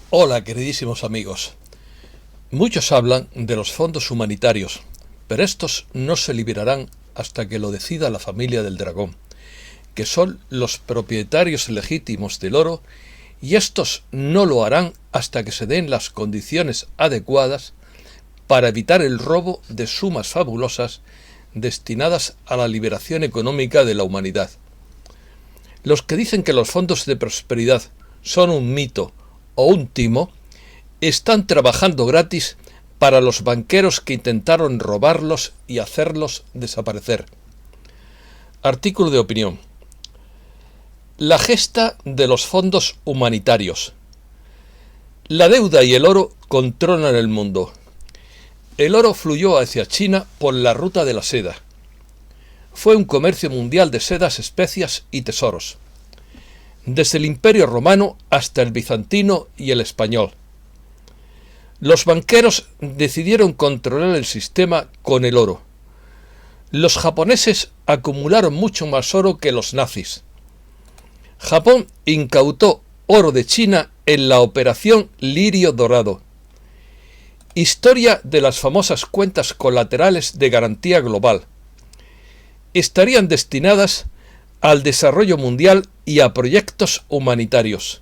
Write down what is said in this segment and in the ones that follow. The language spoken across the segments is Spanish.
Hola, queridísimos amigos. Muchos hablan de los fondos humanitarios, pero estos no se liberarán hasta que lo decida la familia del dragón, que son los propietarios legítimos del oro, y estos no lo harán hasta que se den las condiciones adecuadas para evitar el robo de sumas fabulosas destinadas a la liberación económica de la humanidad. Los que dicen que los fondos de prosperidad son un mito o un timo, están trabajando gratis para los banqueros que intentaron robarlos y hacerlos desaparecer. Artículo de opinión. La gesta de los fondos humanitarios. La deuda y el oro controlan el mundo. El oro fluyó hacia China por la ruta de la seda. Fue un comercio mundial de sedas, especias y tesoros, desde el Imperio Romano hasta el bizantino y el español. Los banqueros decidieron controlar el sistema con el oro. Los japoneses acumularon mucho más oro que los nazis. Japón incautó oro de China en la Operación Lirio Dorado. Historia de las famosas cuentas colaterales de garantía global. Estarían destinadas al desarrollo mundial y a proyectos humanitarios.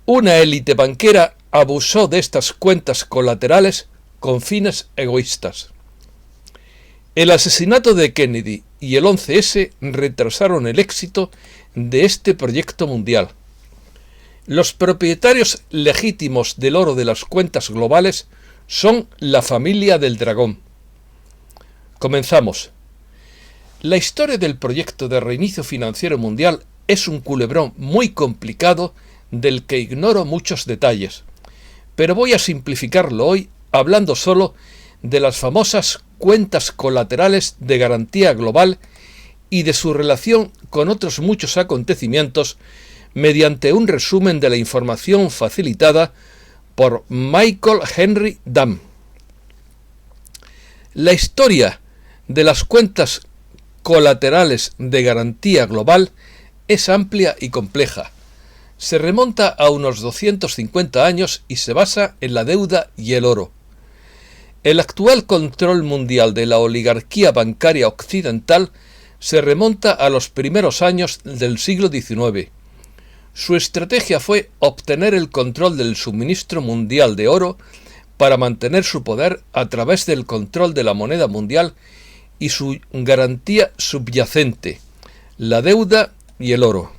Una élite banquera abusó de estas cuentas colaterales con fines egoístas. El asesinato de Kennedy y el 11S retrasaron el éxito de este proyecto mundial. Los propietarios legítimos del oro de las cuentas globales son la familia del dragón. Comenzamos. La historia del proyecto de reinicio financiero mundial es un culebrón muy complicado del que ignoro muchos detalles, pero voy a simplificarlo hoy hablando solo de las famosas cuentas colaterales de garantía global y de su relación con otros muchos acontecimientos mediante un resumen de la información facilitada por Michael Henry Damm. La historia de las cuentas colaterales de garantía global es amplia y compleja. Se remonta a unos 250 años y se basa en la deuda y el oro. El actual control mundial de la oligarquía bancaria occidental se remonta a los primeros años del siglo XIX. Su estrategia fue obtener el control del suministro mundial de oro para mantener su poder a través del control de la moneda mundial y su garantía subyacente, la deuda y el oro.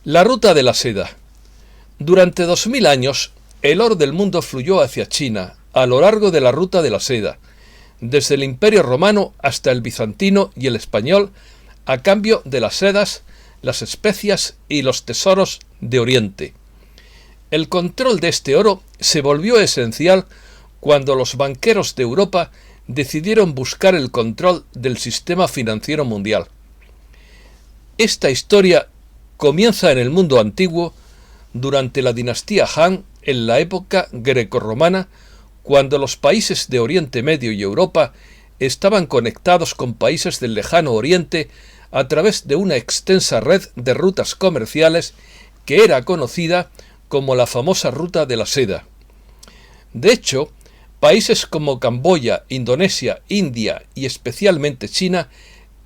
La ruta de la seda. Durante 2000 años, el oro del mundo fluyó hacia China a lo largo de la ruta de la seda, desde el Imperio Romano hasta el bizantino y el español, a cambio de las sedas, las especias y los tesoros de Oriente. El control de este oro se volvió esencial cuando los banqueros de Europa decidieron buscar el control del sistema financiero mundial. Esta historia comienza en el mundo antiguo durante la dinastía Han en la época grecorromana, cuando los países de Oriente Medio y Europa estaban conectados con países del lejano Oriente a través de una extensa red de rutas comerciales que era conocida como la famosa Ruta de la Seda. De hecho, países como Camboya, Indonesia, India y especialmente China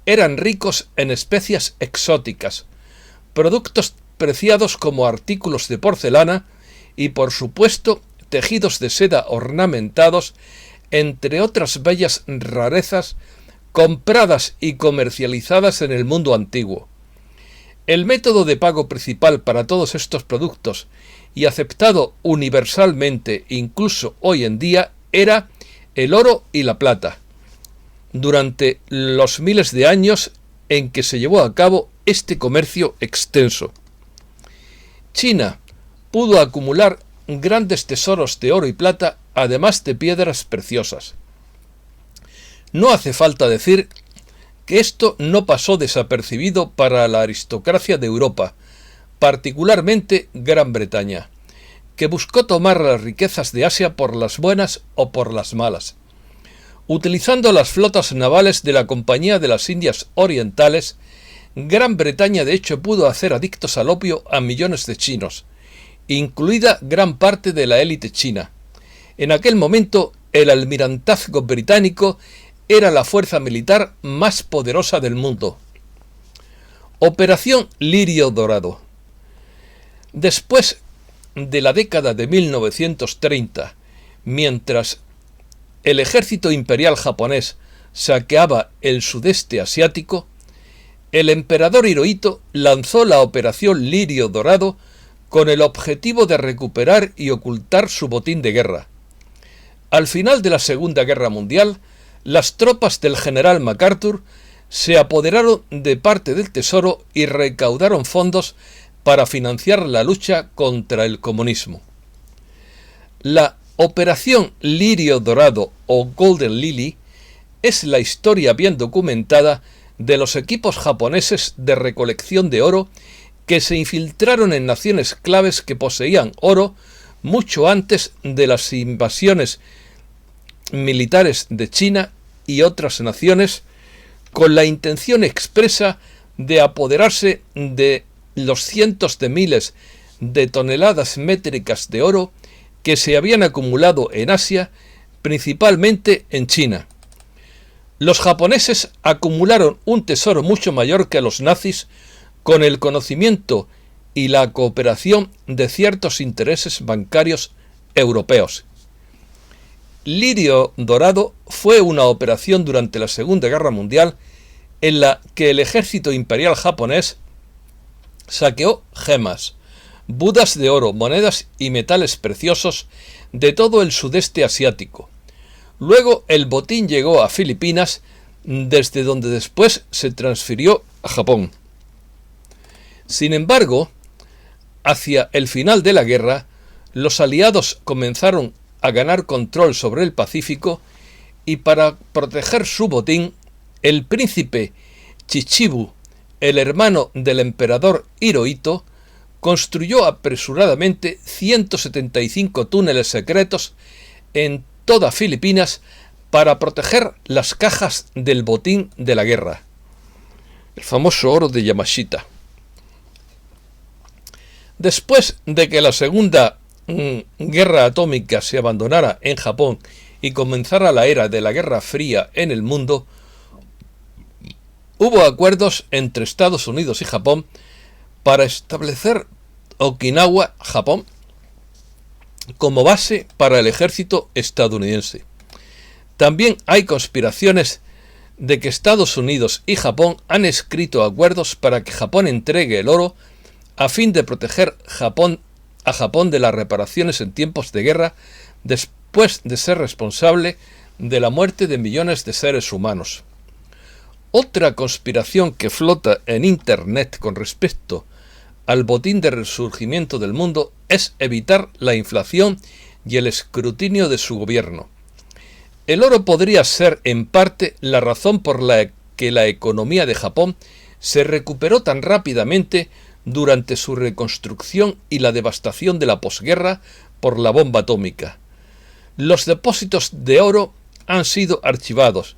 eran ricos en especias exóticas, productos preciados como artículos de porcelana y, por supuesto, tejidos de seda ornamentados, entre otras bellas rarezas compradas y comercializadas en el mundo antiguo. El método de pago principal para todos estos productos y aceptado universalmente incluso hoy en día era el oro y la plata. Durante los miles de años en que se llevó a cabo este comercio extenso, China pudo acumular grandes tesoros de oro y plata, además de piedras preciosas. No hace falta decir que esto no pasó desapercibido para la aristocracia de Europa, particularmente Gran Bretaña, que buscó tomar las riquezas de Asia por las buenas o por las malas. Utilizando las flotas navales de la Compañía de las Indias Orientales, Gran Bretaña de hecho pudo hacer adictos al opio a millones de chinos, incluida gran parte de la élite china. En aquel momento, el almirantazgo británico era la fuerza militar más poderosa del mundo. Operación Lirio Dorado. Después de la década de 1930, mientras el ejército imperial japonés saqueaba el sudeste asiático, el emperador Hirohito lanzó la Operación Lirio Dorado con el objetivo de recuperar y ocultar su botín de guerra. Al final de la Segunda Guerra Mundial, las tropas del general MacArthur se apoderaron de parte del tesoro y recaudaron fondos para financiar la lucha contra el comunismo. La Operación Lirio Dorado o Golden Lily es la historia bien documentada de los equipos japoneses de recolección de oro que se infiltraron en naciones claves que poseían oro mucho antes de las invasiones militares de China y otras naciones, con la intención expresa de apoderarse de los cientos de miles de toneladas métricas de oro que se habían acumulado en Asia, principalmente en China. Los japoneses acumularon un tesoro mucho mayor que los nazis con el conocimiento y la cooperación de ciertos intereses bancarios europeos. Lirio Dorado fue una operación durante la Segunda Guerra Mundial en la que el ejército imperial japonés saqueó gemas, budas de oro, monedas y metales preciosos de todo el sudeste asiático. Luego el botín llegó a Filipinas, desde donde después se transfirió a Japón. Sin embargo, hacia el final de la guerra, los aliados comenzaron a ganar control sobre el Pacífico y para proteger su botín, el príncipe Chichibu, el hermano del emperador Hirohito, construyó apresuradamente 175 túneles secretos en toda Filipinas para proteger las cajas del botín de la guerra, el famoso oro de Yamashita. Después de que la Segunda Guerra Atómica se abandonara en Japón y comenzara la era de la Guerra Fría en el mundo, hubo acuerdos entre Estados Unidos y Japón para establecer Okinawa, Japón, como base para el ejército estadounidense. También hay conspiraciones de que Estados Unidos y Japón han escrito acuerdos para que Japón entregue el oro a fin de proteger a Japón de las reparaciones en tiempos de guerra después de ser responsable de la muerte de millones de seres humanos. Otra conspiración que flota en Internet con respecto al botín de resurgimiento del mundo es evitar la inflación y el escrutinio de su gobierno. El oro podría ser en parte la razón por la que la economía de Japón se recuperó tan rápidamente durante su reconstrucción y la devastación de la posguerra por la bomba atómica. Los depósitos de oro han sido archivados,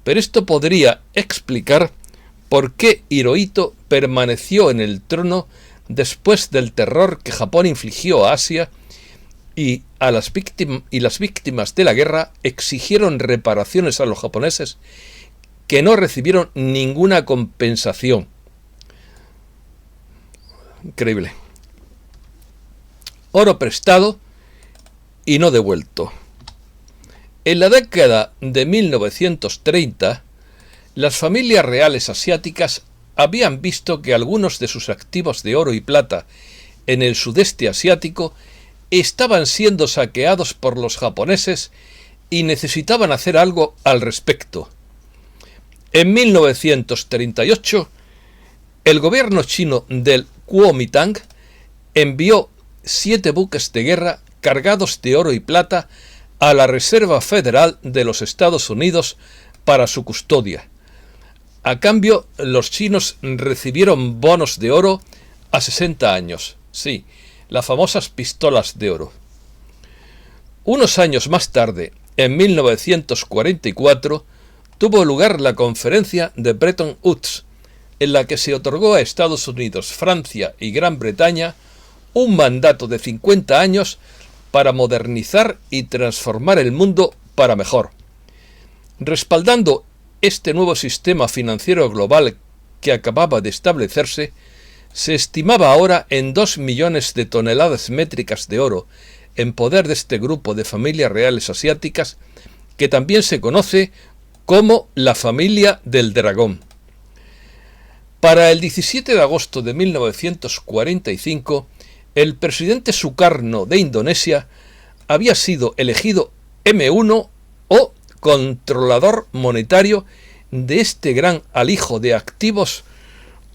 pero esto podría explicar por qué Hirohito permaneció en el trono después del terror que Japón infligió a Asia y las víctimas de la guerra exigieron reparaciones a los japoneses que no recibieron ninguna compensación. Increíble. Oro prestado y no devuelto. En la década de 1930, las familias reales asiáticas habían visto que algunos de sus activos de oro y plata en el sudeste asiático estaban siendo saqueados por los japoneses y necesitaban hacer algo al respecto. En 1938, el gobierno chino del Kuomintang envió 7 buques de guerra cargados de oro y plata a la Reserva Federal de los Estados Unidos para su custodia. A cambio, los chinos recibieron bonos de oro a 60 años. Sí, las famosas pistolas de oro. Unos años más tarde, en 1944, tuvo lugar la conferencia de Bretton Woods, en la que se otorgó a Estados Unidos, Francia y Gran Bretaña un mandato de 50 años para modernizar y transformar el mundo para mejor. Respaldando este nuevo sistema financiero global que acababa de establecerse, se estimaba ahora en 2 millones de toneladas métricas de oro en poder de este grupo de familias reales asiáticas, que también se conoce como la familia del dragón. Para el 17 de agosto de 1945, el presidente Sukarno de Indonesia había sido elegido M1 o controlador monetario de este gran alijo de activos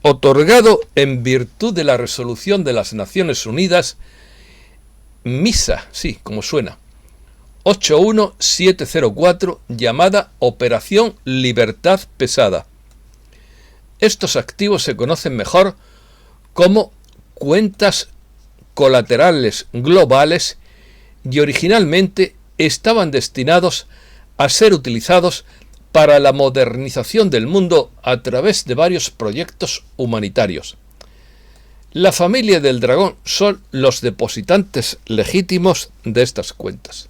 otorgado en virtud de la resolución de las Naciones Unidas MISA, sí, como suena, 81704, llamada Operación Libertad Pesada. Estos activos se conocen mejor como cuentas colaterales globales y originalmente estaban destinados a ser utilizados para la modernización del mundo a través de varios proyectos humanitarios. La familia del dragón son los depositantes legítimos de estas cuentas.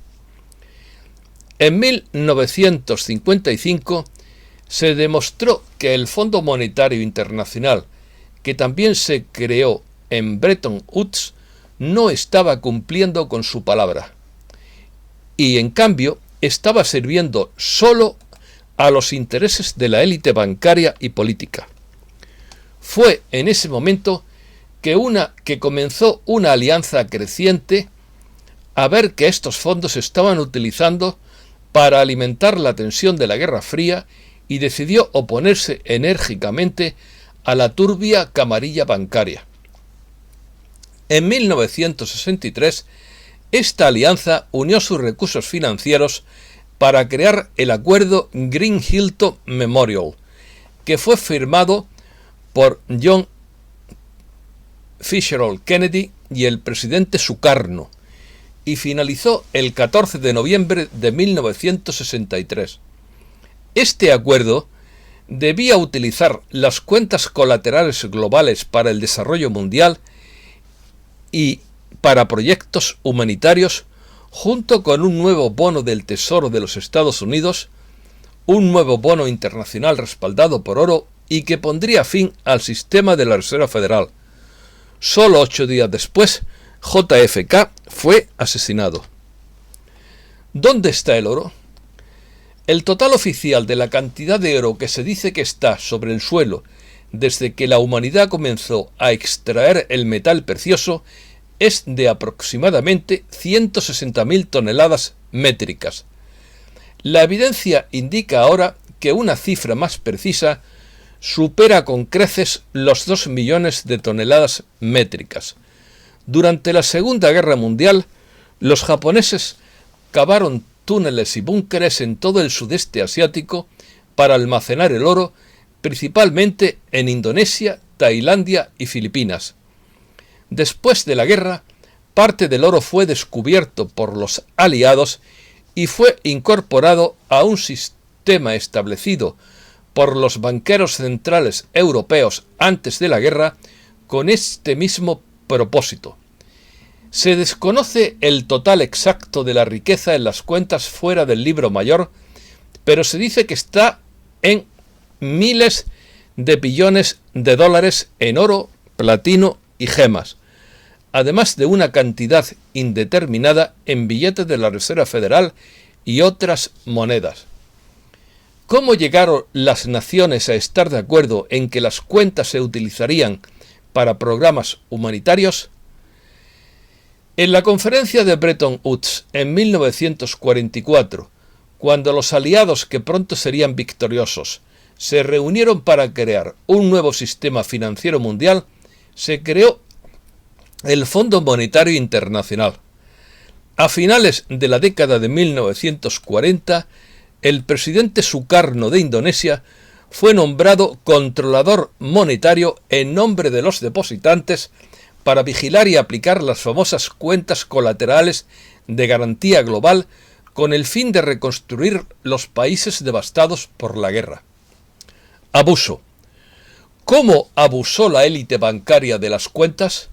En 1955 se demostró que el Fondo Monetario Internacional, que también se creó en Bretton Woods, no estaba cumpliendo con su palabra y, en cambio, estaba sirviendo solo a los intereses de la élite bancaria y política. Fue en ese momento que comenzó una alianza creciente a ver que estos fondos se estaban utilizando para alimentar la tensión de la Guerra Fría y decidió oponerse enérgicamente a la turbia camarilla bancaria. En 1963, esta alianza unió sus recursos financieros para crear el acuerdo Green-Hilton Memorial, que fue firmado por John Fitzgerald Kennedy y el presidente Sukarno, y finalizó el 14 de noviembre de 1963. Este acuerdo debía utilizar las cuentas colaterales globales para el desarrollo mundial y para proyectos humanitarios, junto con un nuevo bono del Tesoro de los Estados Unidos, un nuevo bono internacional respaldado por oro y que pondría fin al sistema de la Reserva Federal. Solo 8 días después, JFK fue asesinado. ¿Dónde está el oro? El total oficial de la cantidad de oro que se dice que está sobre el suelo desde que la humanidad comenzó a extraer el metal precioso es de aproximadamente 160.000 toneladas métricas. La evidencia indica ahora que una cifra más precisa supera con creces los 2 millones de toneladas métricas. Durante la Segunda Guerra Mundial, los japoneses cavaron túneles y búnkeres en todo el sudeste asiático para almacenar el oro, principalmente en Indonesia, Tailandia y Filipinas. Después de la guerra, parte del oro fue descubierto por los aliados y fue incorporado a un sistema establecido por los banqueros centrales europeos antes de la guerra con este mismo propósito. Se desconoce el total exacto de la riqueza en las cuentas fuera del libro mayor, pero se dice que está en miles de billones de dólares en oro, platino y gemas, además de una cantidad indeterminada en billetes de la Reserva Federal y otras monedas. ¿Cómo llegaron las naciones a estar de acuerdo en que las cuentas se utilizarían para programas humanitarios? En la conferencia de Bretton Woods en 1944, cuando los aliados, que pronto serían victoriosos, se reunieron para crear un nuevo sistema financiero mundial, se creó el Fondo Monetario Internacional. A finales de la década de 1940, el presidente Sukarno de Indonesia fue nombrado controlador monetario en nombre de los depositantes para vigilar y aplicar las famosas cuentas colaterales de garantía global con el fin de reconstruir los países devastados por la guerra. Abuso. ¿Cómo abusó la élite bancaria de las cuentas?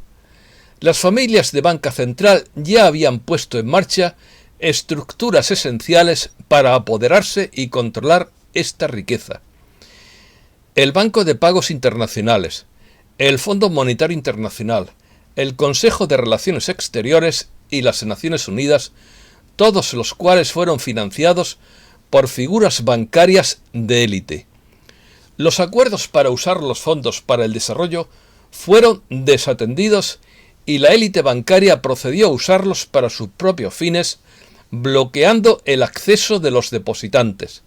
Las familias de banca central ya habían puesto en marcha estructuras esenciales para apoderarse y controlar esta riqueza. El Banco de Pagos Internacionales, el Fondo Monetario Internacional, el Consejo de Relaciones Exteriores y las Naciones Unidas, todos los cuales fueron financiados por figuras bancarias de élite. Los acuerdos para usar los fondos para el desarrollo fueron desatendidos y la élite bancaria procedió a usarlos para sus propios fines, bloqueando el acceso de los depositantes.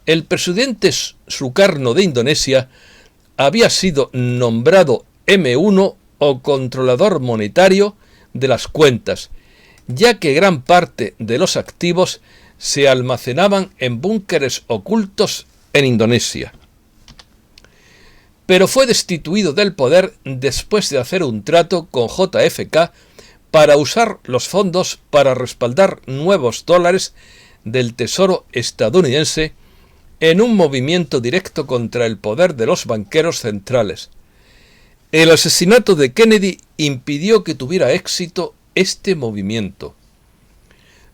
El presidente Sukarno de Indonesia había sido nombrado M1 o controlador monetario de las cuentas, ya que gran parte de los activos se almacenaban en búnkeres ocultos en Indonesia. Pero fue destituido del poder después de hacer un trato con JFK para usar los fondos para respaldar nuevos dólares del Tesoro estadounidense en un movimiento directo contra el poder de los banqueros centrales. El asesinato de Kennedy impidió que tuviera éxito este movimiento.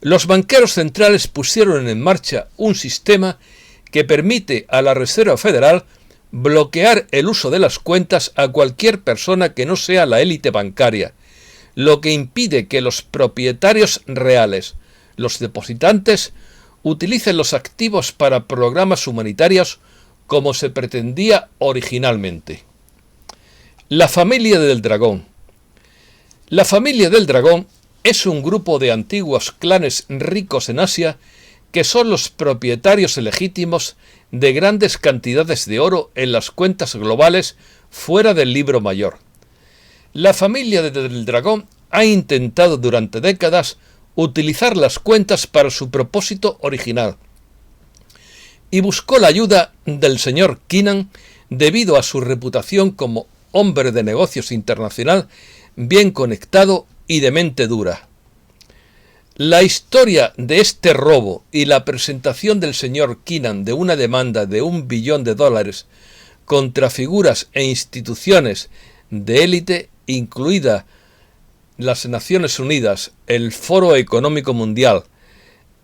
Los banqueros centrales pusieron en marcha un sistema que permite a la Reserva Federal bloquear el uso de las cuentas a cualquier persona que no sea la élite bancaria, lo que impide que los propietarios reales, los depositantes, utilicen los activos para programas humanitarios como se pretendía originalmente. La familia del dragón. La familia del dragón es un grupo de antiguos clanes ricos en Asia que son los propietarios legítimos de grandes cantidades de oro en las cuentas globales fuera del libro mayor. La familia del dragón ha intentado durante décadas utilizar las cuentas para su propósito original y buscó la ayuda del señor Keenan debido a su reputación como hombre de negocios internacional bien conectado y de mente dura. La historia de este robo y la presentación del señor Keenan de una demanda de $1 billón contra figuras e instituciones de élite, incluida las Naciones Unidas, el Foro Económico Mundial,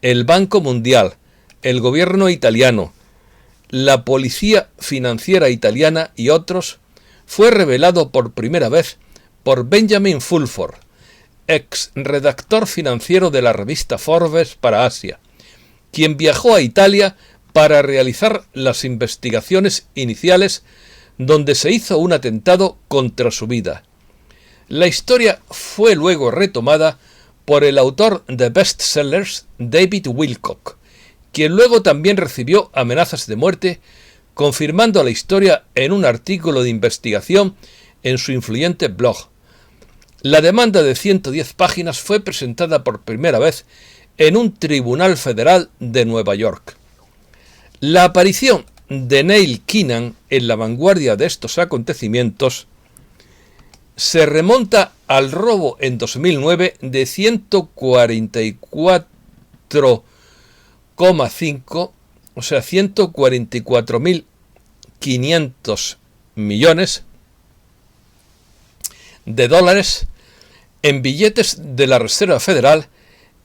el Banco Mundial, el gobierno italiano, la Policía Financiera Italiana y otros, fue revelado por primera vez por Benjamin Fulford, ex redactor financiero de la revista Forbes para Asia, quien viajó a Italia para realizar las investigaciones iniciales donde se hizo un atentado contra su vida. La historia fue luego retomada por el autor de bestsellers David Wilcock, quien luego también recibió amenazas de muerte, confirmando la historia en un artículo de investigación en su influyente blog. La demanda de 110 páginas fue presentada por primera vez en un tribunal federal de Nueva York. La aparición de Neil Keenan en la vanguardia de estos acontecimientos se remonta al robo en 2009 de 144,5 millones de dólares en billetes de la Reserva Federal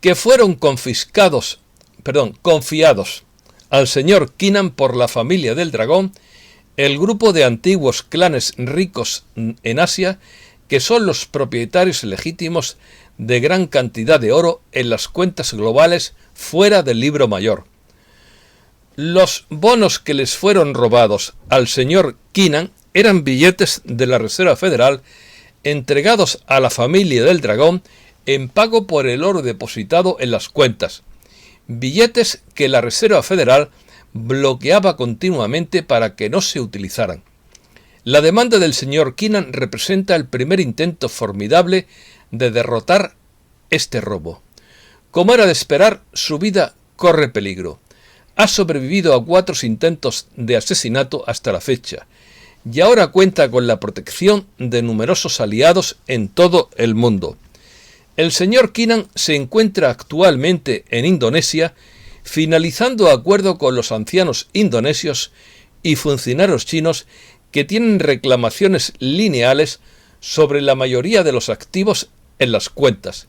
que fueron confiados al señor Keenan por la familia del dragón, el grupo de antiguos clanes ricos en Asia que son los propietarios legítimos de gran cantidad de oro en las cuentas globales fuera del libro mayor. Los bonos que les fueron robados al señor Keenan eran billetes de la Reserva Federal entregados a la familia del dragón en pago por el oro depositado en las cuentas, billetes que la Reserva Federal bloqueaba continuamente para que no se utilizaran. La demanda del señor Keenan representa el primer intento formidable de derrotar este robo. Como era de esperar, su vida corre peligro. Ha sobrevivido a 4 intentos de asesinato hasta la fecha, y ahora cuenta con la protección de numerosos aliados en todo el mundo. El señor Keenan se encuentra actualmente en Indonesia, finalizando acuerdo con los ancianos indonesios y funcionarios chinos que tienen reclamaciones lineales sobre la mayoría de los activos en las cuentas.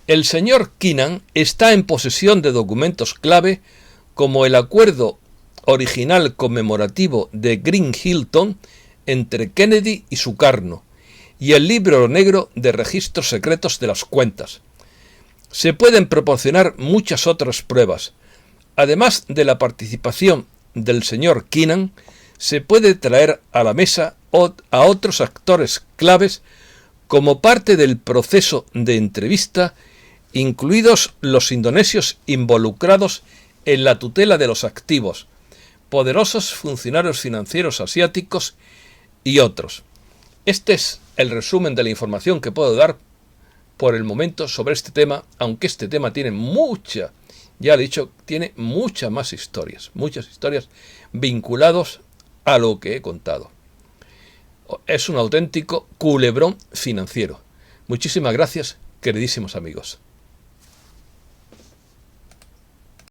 El señor Keenan está en posesión de documentos clave como el acuerdo original conmemorativo de Green Hilton entre Kennedy y Sukarno y el libro negro de registros secretos de las cuentas. Se pueden proporcionar muchas otras pruebas. Además de la participación del señor Keenan, se puede traer a la mesa a otros actores claves como parte del proceso de entrevista, incluidos los indonesios involucrados en la tutela de los activos, poderosos funcionarios financieros asiáticos y otros. Este es el resumen de la información que puedo dar por el momento sobre este tema, aunque este tema tiene ya le he dicho, tiene muchas historias vinculadas a lo que he contado. Es un auténtico culebrón financiero. Muchísimas gracias, queridísimos amigos.